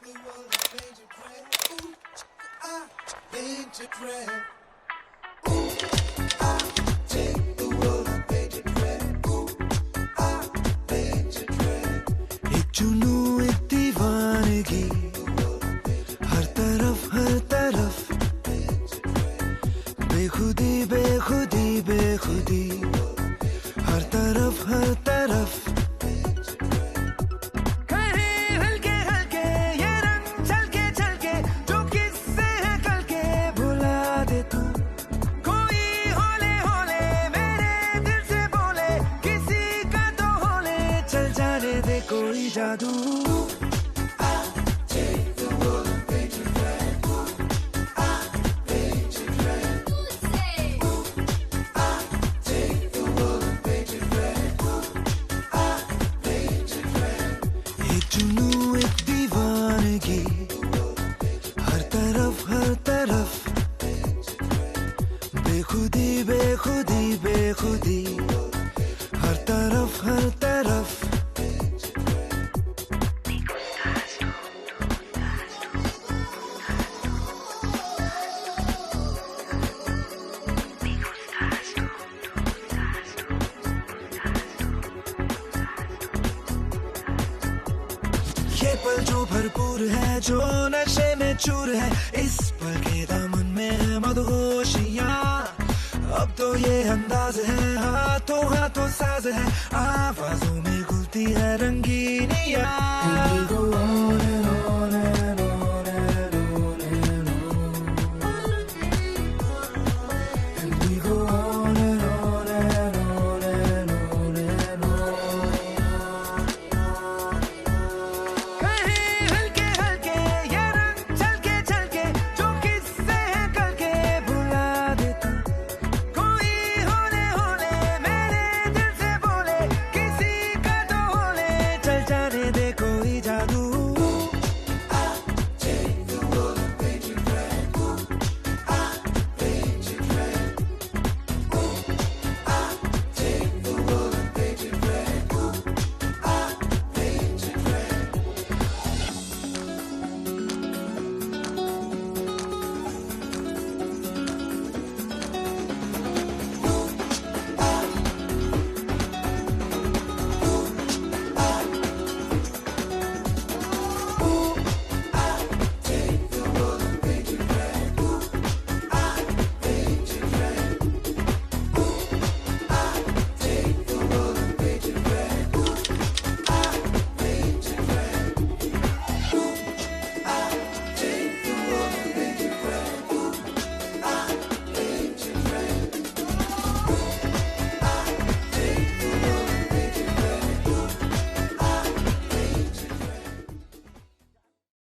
एक जुनू एक दीवानगी, हर तरफ बेखुदी बेखुदी बेखुदी, हर तरफ हल्के हल्के ये रंग छलके छलके, जो किससे है कल के भुला दे तू। कोई होले होले मेरे दिल से बोले, किसी का तो होले, चल जाने दे कोई जादू। बेखुदी बेखुदी बेखुदी, हर तरफ ये पल जो भरपूर है, जो नशे में चूर है, इस पल के दामन में है मदहोशियाँ। अब तो ये अंदाज है, हाथों साज है, आवाजों में घुलती है रंगीनियाँ।